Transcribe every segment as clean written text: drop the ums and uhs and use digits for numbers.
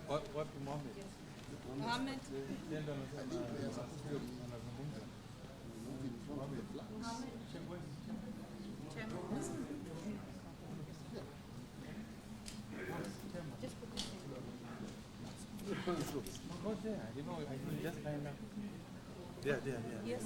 Wapi Mohamed? Mohamed. Ndio anazungumza. Go there. You know, I think just line up. There. Yes,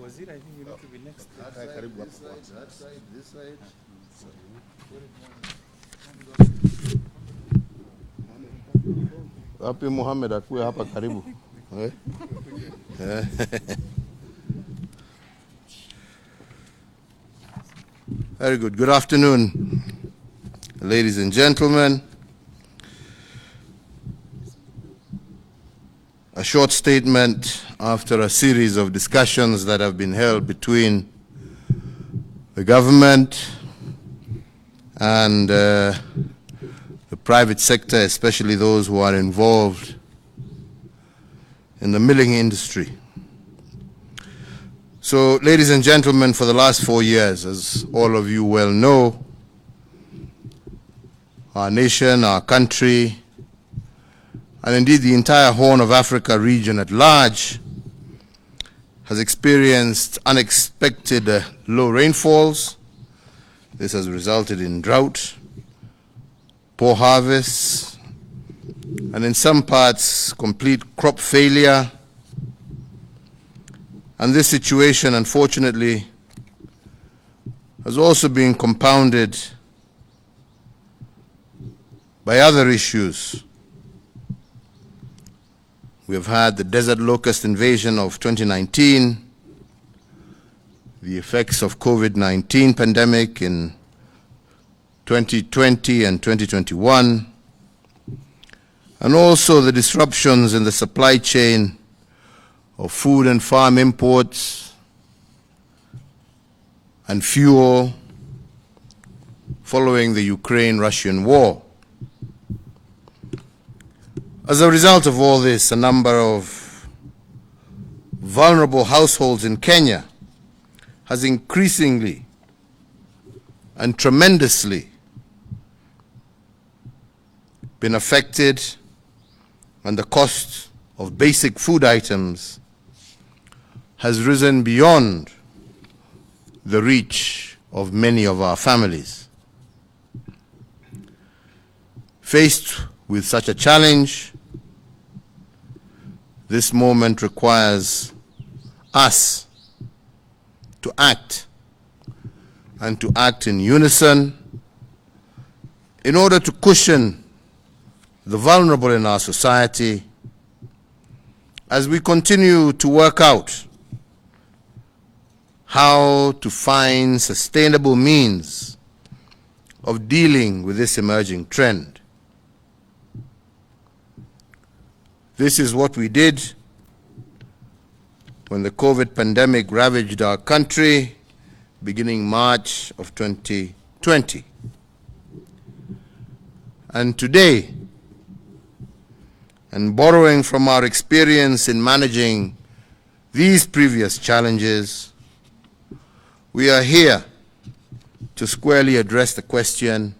Waziri, I think you need to be next. That side, this side. Wapi Muhammad akuwe hapa karibu. Very good. Good afternoon, ladies and gentlemen. A short statement after a series of discussions that have been held between the government and the private sector, especially those who are involved in the milling industry. So, ladies and gentlemen, for the last 4 years, as all of you well know, our nation, our country, and indeed the entire Horn of Africa region at large has experienced unexpected low rainfalls. This has resulted in drought, poor harvests, and in some parts, complete crop failure. And this situation, unfortunately, has also been compounded by other issues. We have had the desert locust invasion of 2019, the effects of COVID-19 pandemic in 2020 and 2021, and also the disruptions in the supply chain of food and farm imports and fuel following the Ukraine-Russian war. As a result of all this, a number of vulnerable households in Kenya has increasingly and tremendously been affected, and the cost of basic food items has risen beyond the reach of many of our families. Faced with such a challenge, this moment requires us to act, and to act in unison in order to cushion the vulnerable in our society as we continue to work out how to find sustainable means of dealing with this emerging trend. This is what we did when the COVID pandemic ravaged our country beginning March of 2020. And today, and borrowing from our experience in managing these previous challenges, we are here to squarely address the question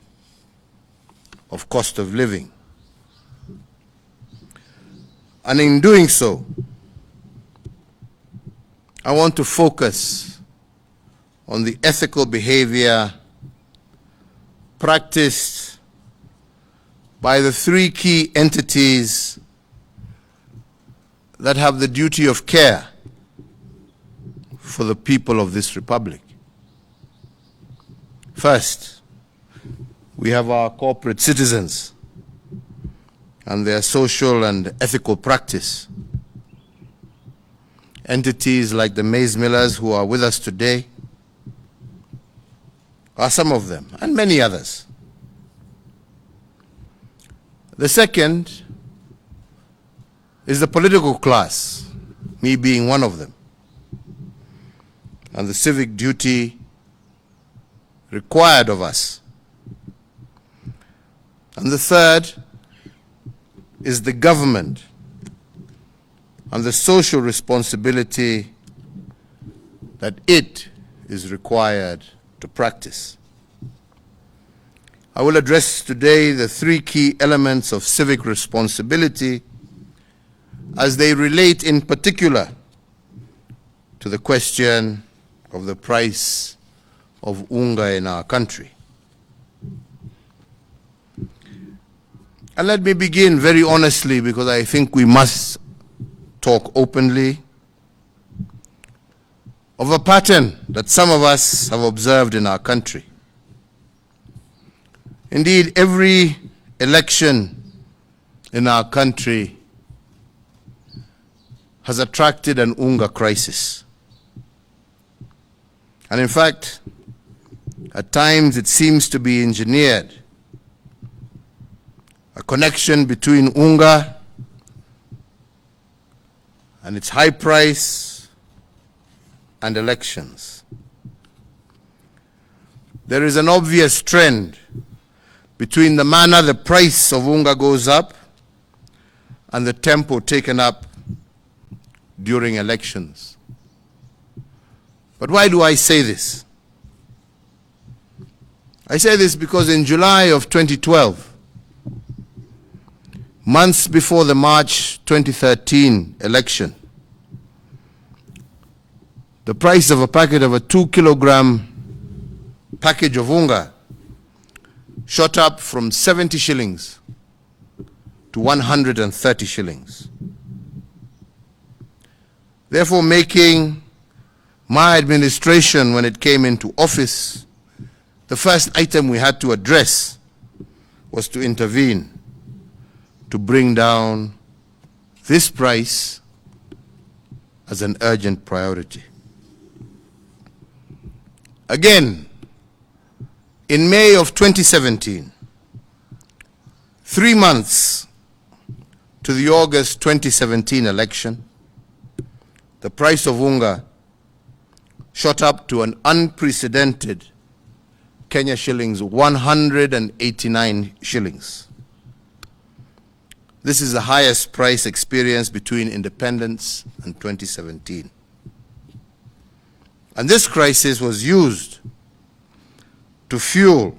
of cost of living. And in doing so, I want to focus on the ethical behavior practiced by the three key entities that have the duty of care for the people of this republic. First, we have our corporate citizens and their social and ethical practice. Entities like the maize millers who are with us today are some of them, and many others. The second is the political class, me being one of them, and the civic duty required of us. And the third is the government and the social responsibility that it is required to practice. I will address today the three key elements of civic responsibility as they relate in particular to the question of the price of unga in our country. And let me begin very honestly, because I think we must talk openly of a pattern that some of us have observed in our country. Indeed, every election in our country has attracted an unga crisis. And in fact, at times it seems to be engineered. A connection between unga and its high price and elections. There is an obvious trend between the manner the price of unga goes up and the tempo taken up during elections. But why do I say this? I say this because in July of 2012, months before the March 2013 election, the price of a packet of a 2-kilogram package of unga shot up from 70 shillings to 130 shillings. Therefore, making my administration, when it came into office, the first item we had to address was to intervene to bring down this price as an urgent priority. Again, in May of 2017, 3 months to the August 2017 election, the price of unga shot up to an unprecedented Kenya shillings 189 shillings. This is the highest price experienced between independence and 2017. And this crisis was used to fuel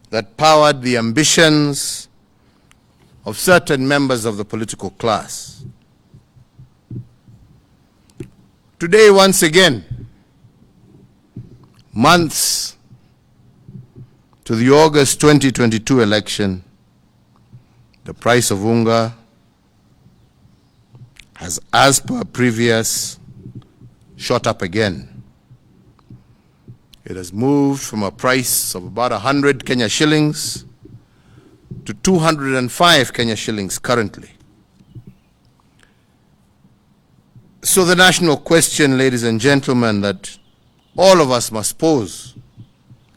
that powered the ambitions of certain members of the political class. Today, once again, months to the August 2022 election, the price of unga has, as per previous, shot up again. It has moved from a price of about 100 Kenya shillings to 205 Kenya shillings currently. So the national question, ladies and gentlemen, that all of us must pose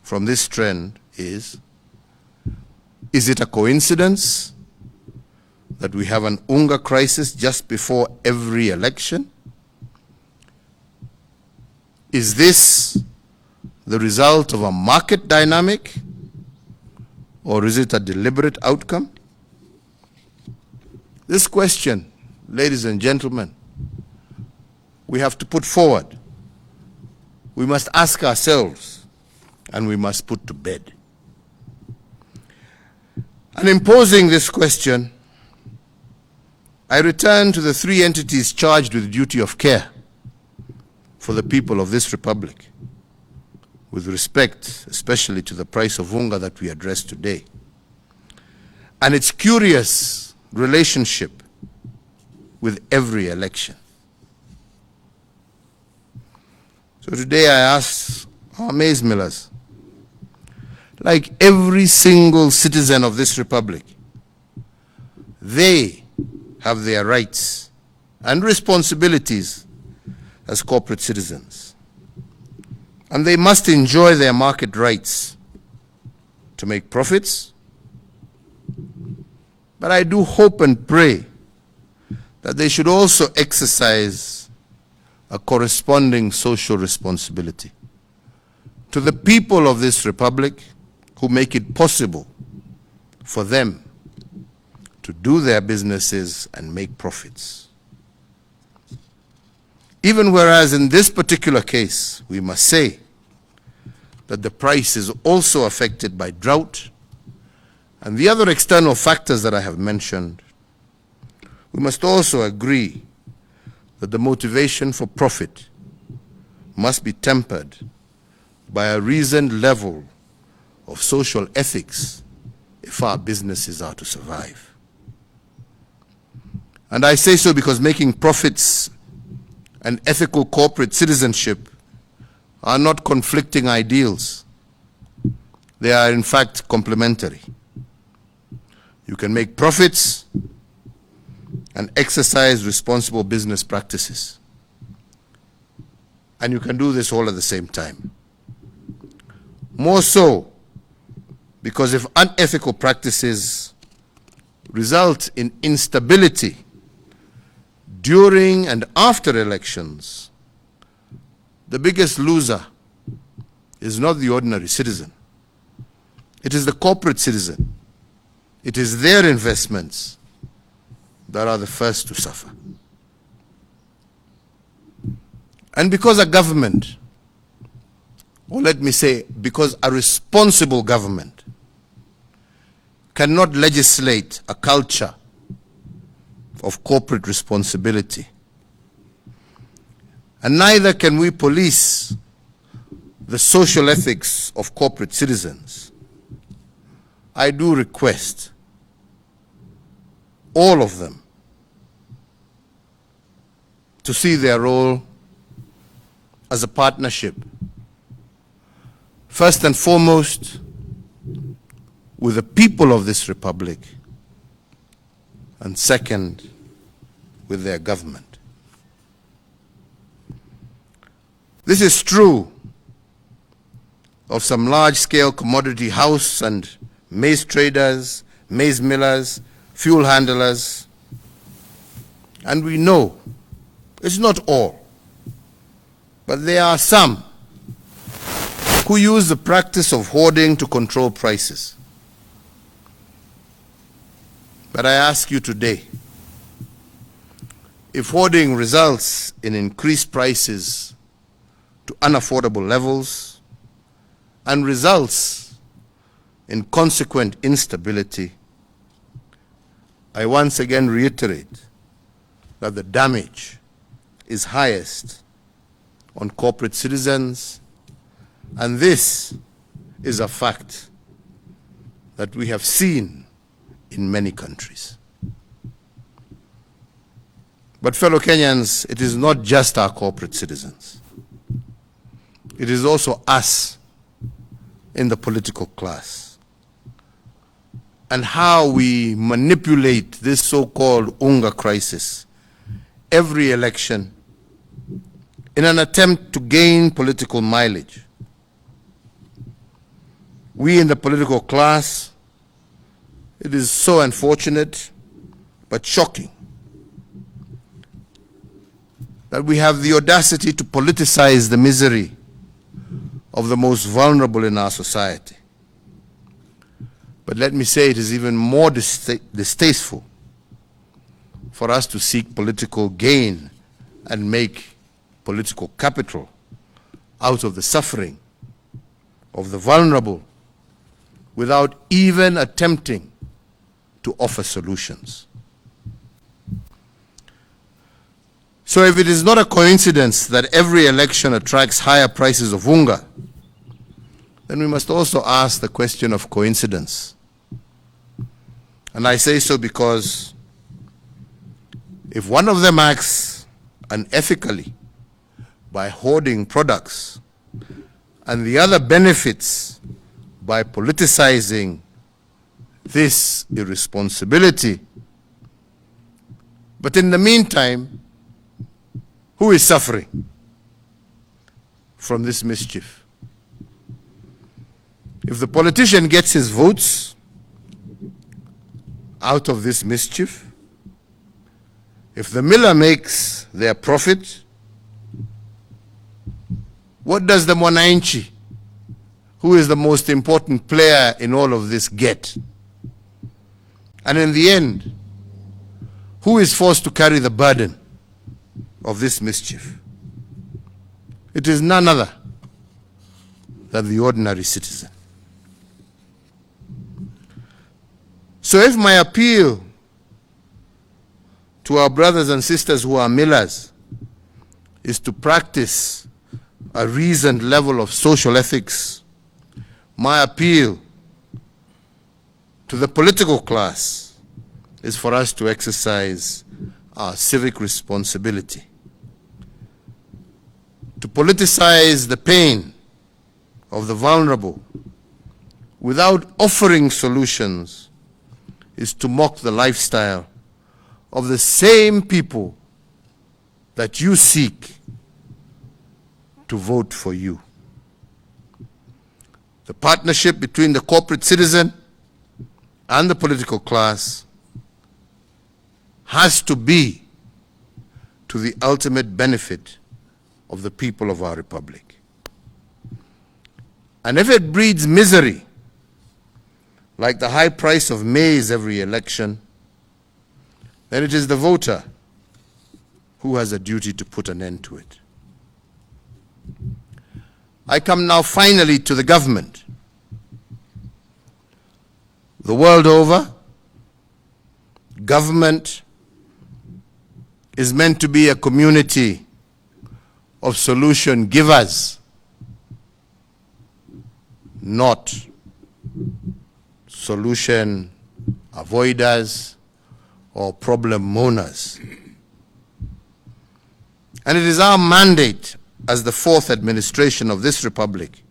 from this trend is it a coincidence that we have an unga crisis just before every election? Is this the result of a market dynamic, or is it a deliberate outcome? This question, ladies and gentlemen, we have to put forward. We must ask ourselves, and we must put to bed. And in posing this question, I return to the three entities charged with duty of care for the people of this republic, with respect especially to the price of unga that we address today, and its curious relationship with every election. So today I ask our maize millers, like every single citizen of this republic, they have their rights and responsibilities as corporate citizens. And they must enjoy their market rights to make profits. But I do hope and pray that they should also exercise a corresponding social responsibility to the people of this republic who make it possible for them to do their businesses and make profits. Even whereas in this particular case, we must say that the price is also affected by drought and the other external factors that I have mentioned, we must also agree that the motivation for profit must be tempered by a reasoned level of social ethics if our businesses are to survive. And I say so because making profits and ethical corporate citizenship are not conflicting ideals. They are in fact complementary. You can make profits and exercise responsible business practices. And you can do this all at the same time. More so, because if unethical practices result in instability during and after elections, the biggest loser is not the ordinary citizen. It is the corporate citizen. It is their investments that are the first to suffer. And because a government, or let me say, because a responsible government cannot legislate a culture of corporate responsibility, and neither can we police the social ethics of corporate citizens, I do request all of them to see their role as a partnership, first and foremost with the people of this republic, and second with their government. This is true of some large-scale commodity house and maize traders, maize millers, fuel handlers, and we know it's not all, but there are some who use the practice of hoarding to control prices. But I ask you today, if hoarding results in increased prices to unaffordable levels and results in consequent instability, I once again reiterate that the damage is highest on corporate citizens, and this is a fact that we have seen in many countries. But fellow Kenyans, it is not just our corporate citizens. It is also us in the political class, and how we manipulate this so-called UNGA crisis every election in an attempt to gain political mileage. We in the political class, it is so unfortunate but shocking that we have the audacity to politicize the misery of the most vulnerable in our society. But let me say, it is even more distasteful for us to seek political gain and make political capital out of the suffering of the vulnerable without even attempting to offer solutions. So if it is not a coincidence that every election attracts higher prices of unga, then we must also ask the question of coincidence. And I say so because if one of them acts unethically by hoarding products and the other benefits by politicizing this irresponsibility, but in the meantime, who is suffering from this mischief? If the politician gets his votes out of this mischief, if the miller makes their profit, what does the mwananchi who is the most important player in all of this get? And in the end, who is forced to carry the burden of this mischief? It is none other than the ordinary citizen. So if my appeal to our brothers and sisters who are millers is to practice a reasoned level of social ethics, my appeal to the political class is for us to exercise our civic responsibility. To politicize the pain of the vulnerable without offering solutions is to mock the lifestyle of the same people that you seek to vote for you. The partnership between the corporate citizen and the political class has to be to the ultimate benefit of the people of our republic. And if it breeds misery, like the high price of maize every election, then it is the voter who has a duty to put an end to it. I come now finally to the government. The world over, government is meant to be a community of solution givers, not solution avoiders or problem moaners. And it is our mandate as the fourth administration of this republic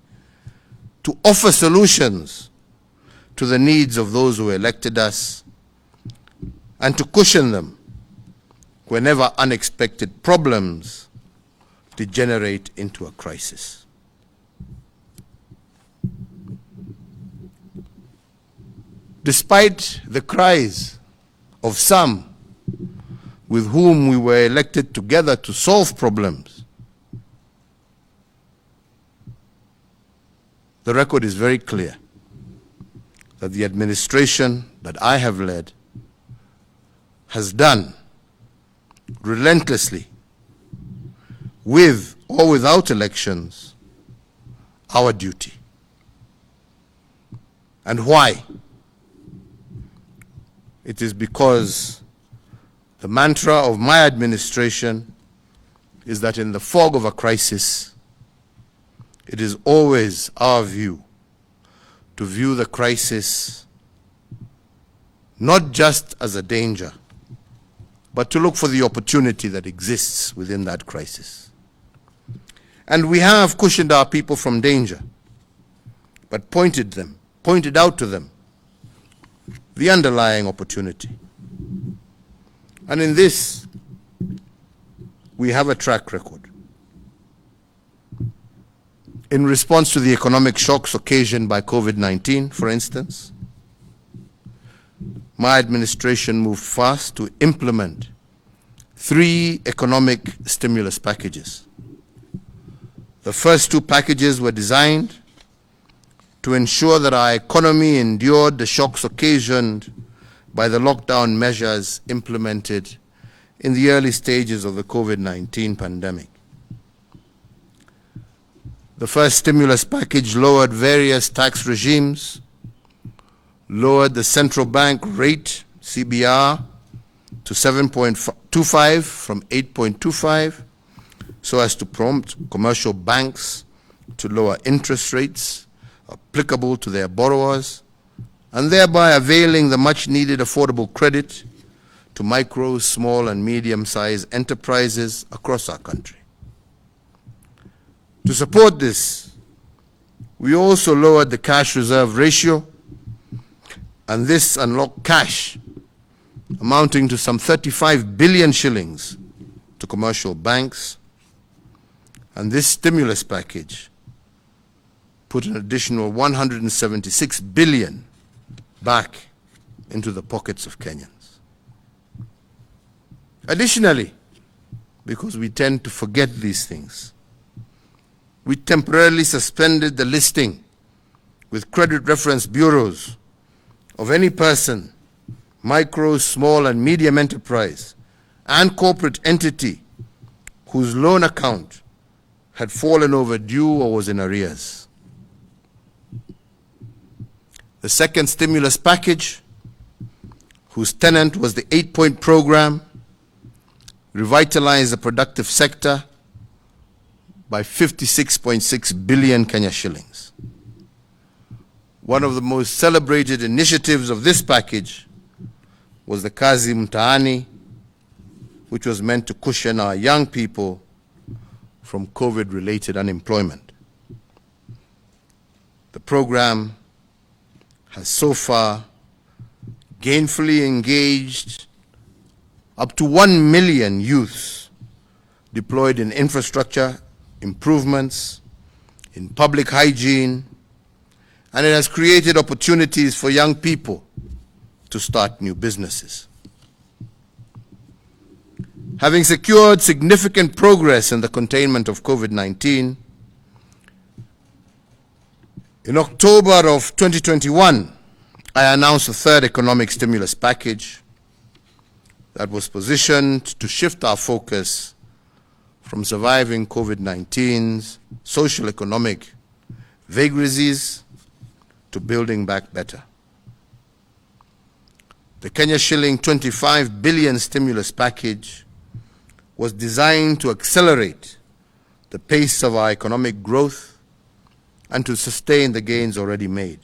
to offer solutions to the needs of those who elected us and to cushion them whenever unexpected problems degenerate into a crisis. Despite the cries of some with whom we were elected together to solve problems, the record is very clear that the administration that I have led has done relentlessly, with or without elections, our duty. And why? It is because the mantra of my administration is that in the fog of a crisis, it is always our view to view the crisis not just as a danger, but to look for the opportunity that exists within that crisis. And we have cushioned our people from danger, but pointed out to them the underlying opportunity. And in this, we have a track record. In response to the economic shocks occasioned by COVID-19, for instance, my administration moved fast to implement 3 economic stimulus packages. The first 2 packages were designed to ensure that our economy endured the shocks occasioned by the lockdown measures implemented in the early stages of the COVID-19 pandemic. The first stimulus package lowered various tax regimes, lowered the central bank rate, CBR, to 7.25 from 8.25, so as to prompt commercial banks to lower interest rates applicable to their borrowers, and thereby availing the much-needed affordable credit to micro, small, and medium-sized enterprises across our country. To support this, we also lowered the cash reserve ratio, and this unlocked cash amounting to some 35 billion shillings to commercial banks, and this stimulus package put an additional 176 billion back into the pockets of Kenyans. Additionally, because we tend to forget these things, we temporarily suspended the listing with credit reference bureaus of any person, micro, small, and medium enterprise, and corporate entity whose loan account had fallen overdue or was in arrears. The second stimulus package, whose tenet was the 8-point program, revitalized the productive sector by 56.6 billion Kenya shillings. One of the most celebrated initiatives of this package was the Kazi Mtaani, which was meant to cushion our young people from COVID-related unemployment. The program has so far gainfully engaged up to 1 million youths deployed in infrastructure improvements, in public hygiene, and it has created opportunities for young people to start new businesses. Having secured significant progress in the containment of COVID-19, in October of 2021, I announced a third economic stimulus package that was positioned to shift our focus from surviving COVID-19's social economic vagaries to building back better. The Kenya shilling 25 billion stimulus package was designed to accelerate the pace of our economic growth and to sustain the gains already made.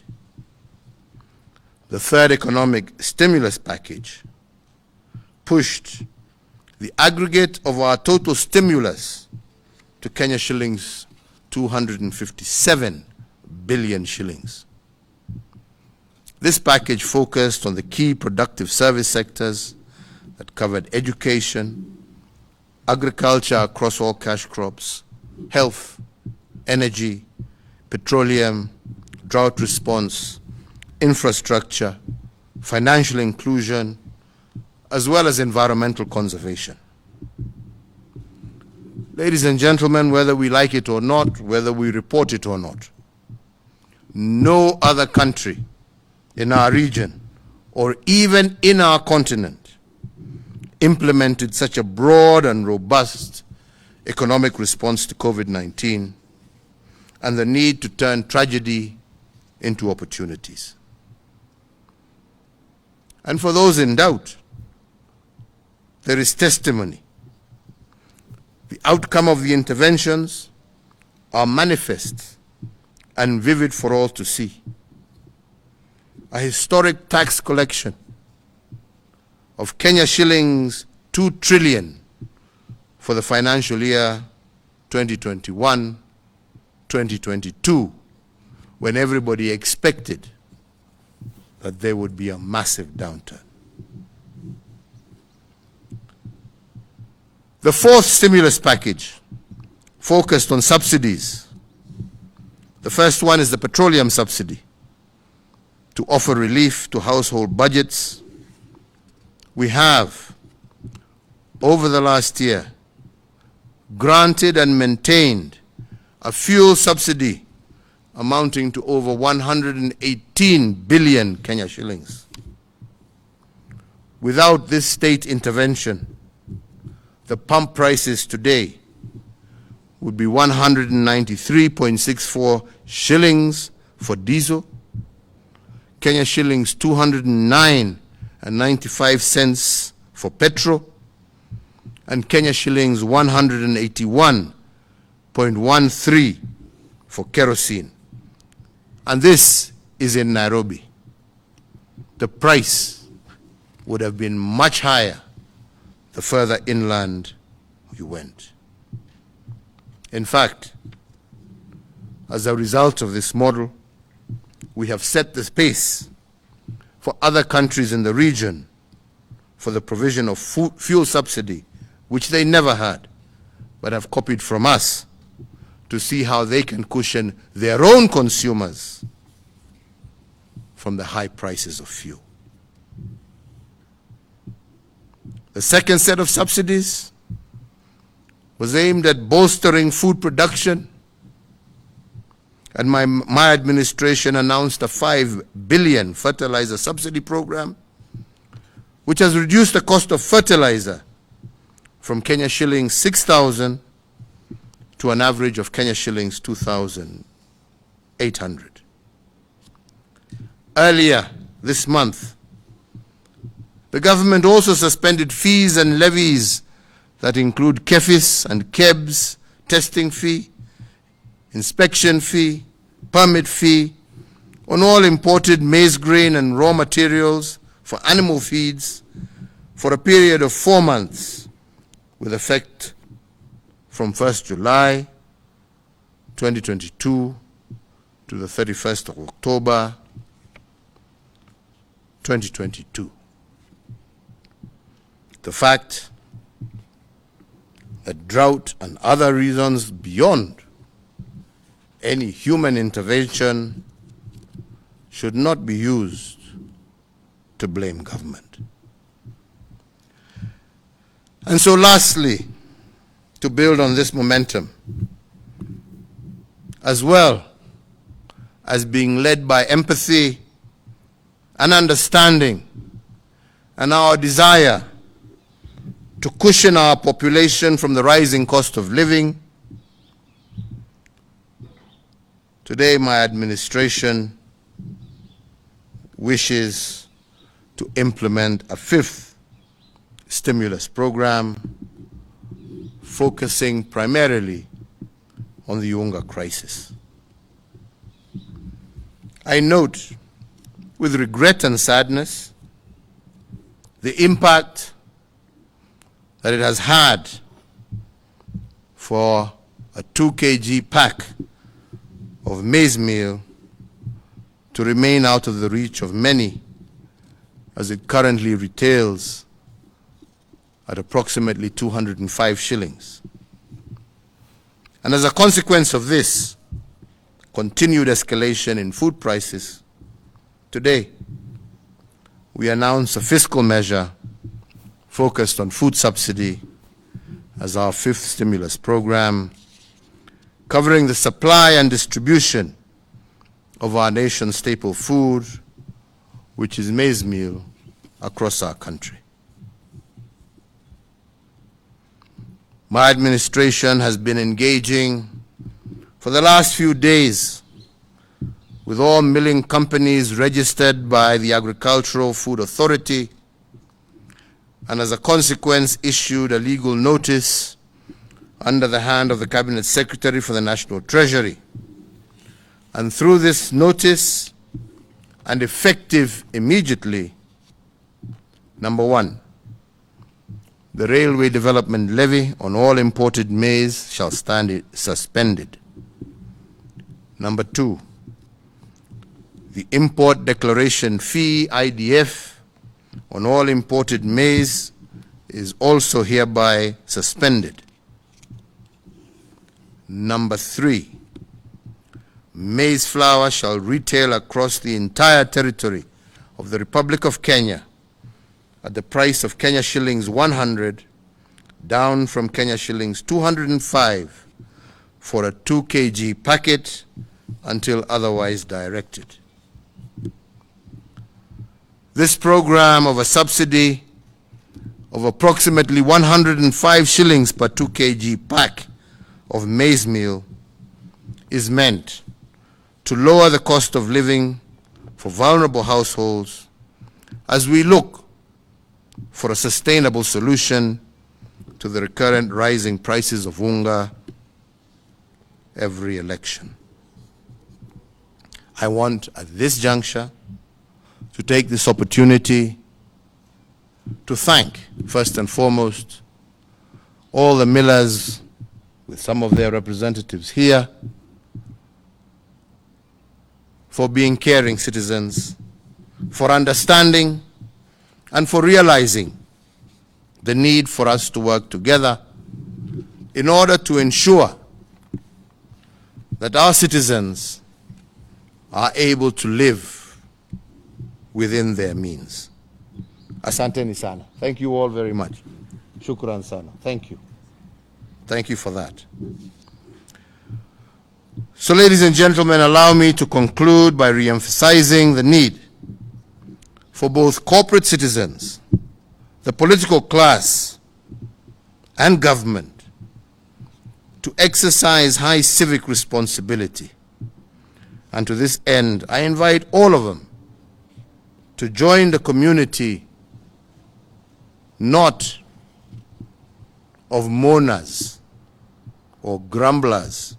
The third economic stimulus package pushed the aggregate of our total stimulus to Kenya shillings 257 billion shillings. This package focused on the key productive service sectors that covered education, agriculture across all cash crops, health, energy, petroleum, drought response, infrastructure, financial inclusion, as well as environmental conservation. Ladies and gentlemen, whether we like it or not, whether we report it or not, no other country in our region or even in our continent implemented such a broad and robust economic response to COVID-19 and the need to turn tragedy into opportunities. And for those in doubt, there is testimony. The outcome of the interventions are manifest and vivid for all to see. A historic tax collection of Kenya shillings 2 trillion for the financial year 2021-2022, when everybody expected that there would be a massive downturn. The fourth stimulus package focused on subsidies. The first one is the petroleum subsidy, to offer relief to household budgets. We have, over the last year, granted and maintained a fuel subsidy amounting to over 118 billion Kenya shillings. Without this state intervention, the pump prices today would be 193.64 shillings for diesel, Kenya shillings 209.95 cents for petrol, and Kenya shillings 181.13 for kerosene. And this is in Nairobi. The price would have been much higher the further inland you went. In fact, as a result of this model, we have set the pace for other countries in the region for the provision of fuel subsidy, which they never had, but have copied from us to see how they can cushion their own consumers from the high prices of fuel. The second set of subsidies was aimed at bolstering food production and my administration announced a 5 billion fertilizer subsidy program, which has reduced the cost of fertilizer from Kenya shillings 6,000 to an average of Kenya shillings 2,800. Earlier this month, the government also suspended fees and levies that include KEFIS and KEBS, testing fee, inspection fee, permit fee on all imported maize grain and raw materials for animal feeds for a period of 4 months with effect from 1st July 2022 to the 31st of October 2022. The fact that drought and other reasons beyond any human intervention should not be used to blame government. And so lastly, to build on this momentum, as well as being led by empathy and understanding and our desire to cushion our population from the rising cost of living, today my administration wishes to implement a 5th stimulus program focusing primarily on the Unga crisis. I note with regret and sadness the impact that it has had for a 2 kg pack of maize meal to remain out of the reach of many, as it currently retails at approximately 205 shillings. And as a consequence of this continued escalation in food prices, today we announce a fiscal measure focused on food subsidy as our 5th stimulus program, covering the supply and distribution of our nation's staple food, which is maize meal, across our country. My administration has been engaging for the last few days with all milling companies registered by the Agricultural Food Authority, and as a consequence issued a legal notice under the hand of the Cabinet Secretary for the National Treasury. And through this notice, and effective immediately, number 1, the Railway Development Levy on all imported maize shall stand suspended. Number 2, the Import Declaration Fee, IDF, on all imported maize is also hereby suspended. Number 3, maize flour shall retail across the entire territory of the Republic of Kenya at the price of Kenya shillings 100, down from Kenya shillings 205 for a 2 kg packet until otherwise directed. This program of a subsidy of approximately 105 shillings per 2 kg pack of maize meal is meant to lower the cost of living for vulnerable households as we look for a sustainable solution to the recurrent rising prices of unga every election. I want at this juncture to take this opportunity to thank, first and foremost, all the millers, with some of their representatives here, for being caring citizens, for understanding, and for realizing the need for us to work together in order to ensure that our citizens are able to live within their means. Asanteni sana. Thank you all very much. Shukran sana. Thank you. Thank you for that. So, ladies and gentlemen, allow me to conclude by re-emphasizing the need for both corporate citizens, the political class, and government to exercise high civic responsibility. And to this end, I invite all of them to join the community not of mourners or grumblers,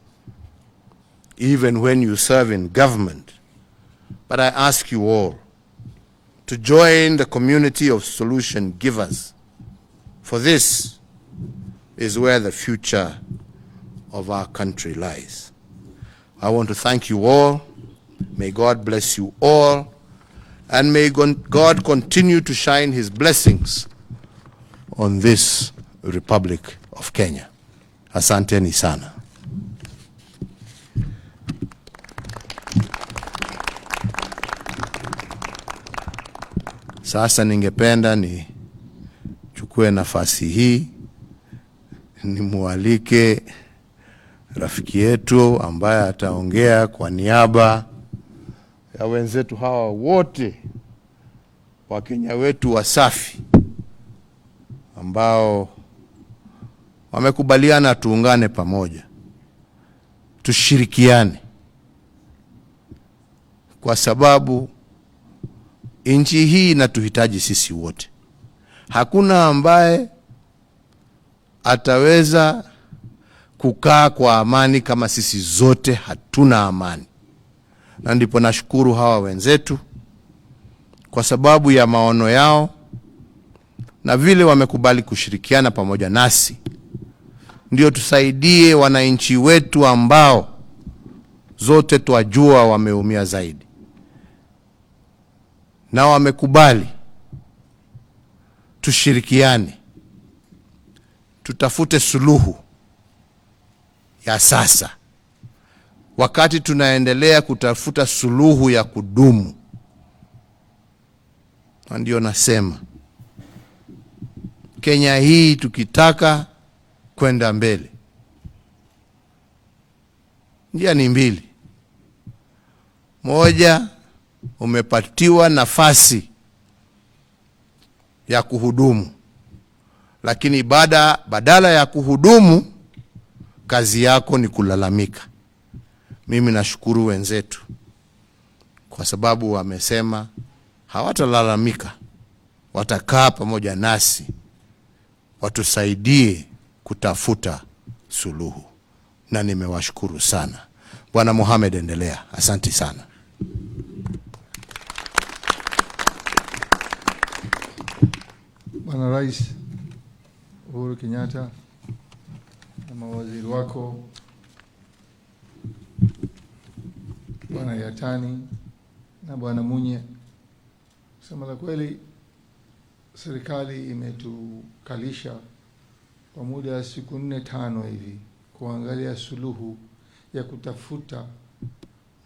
even when you serve in government, but I ask you all to join the community of solution givers, for this is where the future of our country lies. I want to thank you all. May God bless you all, and may God continue to shine his blessings on this Republic of Kenya. Asanteni sana. Sasa ningependa nichukue nafasi hii nimualike rafiki yetu ambaye ataongea kwa niaba ya wenzetu hawa wote Wakenya wetu wasafi ambao wamekubaliana tuungane pamoja, tushirikiane, kwa sababu nchi hii inatuhitaji sisi wote. Hakuna ambaye ataweza kukaa kwa amani kama sisi zote hatuna amani. Na ndipo nashukuru hawa wenzetu kwa sababu ya maono yao na vile wamekubali kushirikiana pamoja nasi, ndio tusaidie wananchi wetu ambao zote twajua wameumia zaidi, na wamekubali tushirikiane, tutafute suluhu ya sasa, wakati tunaendelea kutafuta suluhu ya kudumu. Na ndio nasema Kenya hii tukitaka kwenda mbele, njia ni mbili. Moja, umepatiwa nafasi ya kuhudumu, lakini badala ya kuhudumu kazi yako ni kulalamika. Mimi nashukuru wenzetu kwa sababu wamesema hawatalalamika, watakaa pamoja nasi, watusaidie kutafuta suluhu, na nimewashukuru sana. Bwana Mohamed, endelea. Asante sana. Bwana Rais Uhuru Kenyatta na mawaziri wako, Bwana Yatani na Bwana Munye, kusema la kweli serikali imetukalisha kwa muda wa siku 4-5 hivi kuangalia suluhu ya kutafuta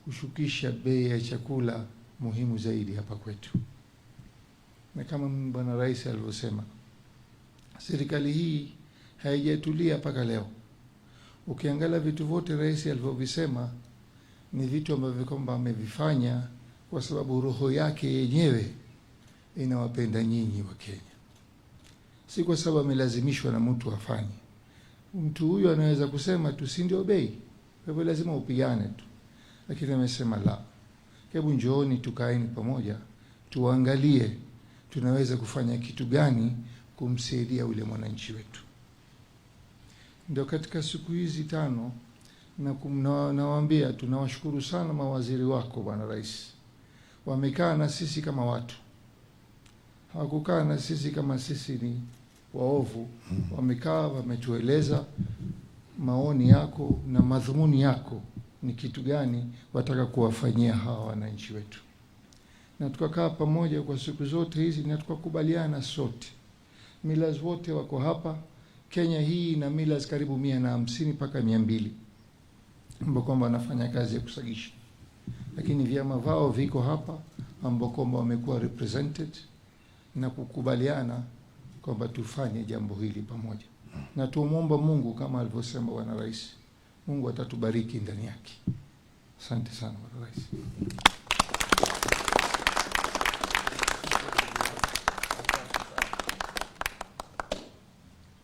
kushukisha bei ya chakula muhimu zaidi hapa kwetu. Na kama Bwana Rais alivyosema, serikali hii haijatulia mpaka leo. Ukiangalia vitu vyote Rais alivyovisema ni vitu ambavyo kwamba amevifanya kwa sababu roho yake yenyewe inawapenda nyinyi wa Kenya, si kwa sababu amelazimishwa na mtu afanye. Mtu huyo anaweza kusema tu si ndio bei, kwa hivyo lazima upigane tu, lakini amesema la, hebu njooni tukaeni pamoja tuangalie tunaweza kufanya kitu gani kumsaidia ule mwananchi wetu. Ndio katika siku hizi 5 nawaambia tunawashukuru sana mawaziri wako Bwana Rais. Wamekaa na sisi kama watu, hawakukaa na sisi kama sisi ni waovu. Wamekaa, wametueleza maoni yako na madhumuni yako ni kitu gani wataka kuwafanyia hawa wananchi wetu, na tukakaa pamoja kwa siku zote hizi na tukakubaliana sote. Millers wote wako hapa. Kenya hii ina millers karibu 150 mpaka 200 ambao kwamba wanafanya kazi ya kusagisha, lakini vyama vao viko hapa ambao kwamba wamekuwa represented na kukubaliana kwamba tufanye jambo hili pamoja. Na tuomba Mungu kama alivyosema Bwana Rais, Mungu atatubariki ndani yake. Asante sana Bwana Rais.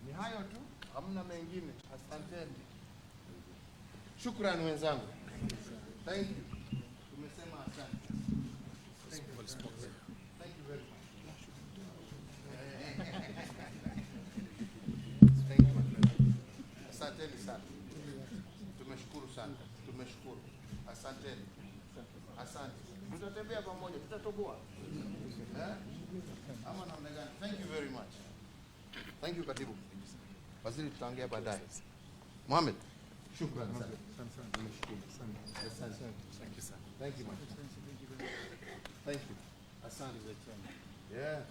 Ni hayo tu, hamna mengine. Asanteni. Shukrani wenzangu. Thank you. Tumesema asante. Thank you. Thank you very much. Thank you. Asanteni sana. Tumeshukuru sana. Tumeshukuru. Asanteni. Asante. Tutatembea pamoja, tutatoboa. Ama namna gani? Thank you very much. Thank you Katibu. Waziri, tutaongea baadaye. Mohamed, shukrani sana. Tumeshukuru. Asante. Thank you sir. Thank you much. Thank you. Asante. Yeah.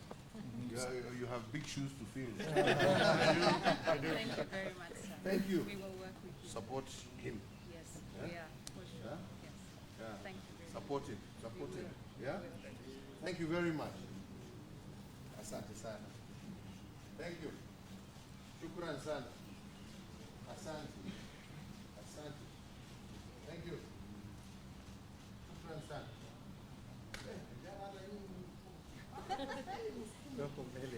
You have big shoes to fill. Thank you very much, sir. Thank you. We will work with you. Support him. Yes, we are, for sure. Yeah? Yes. Yeah. Thank you very much. Support him. Support him. Yeah? Thank you very much. Asante sana. Thank you. Shukran sana. Asante. Asante. Thank you. Shukran sana. Wako mbele.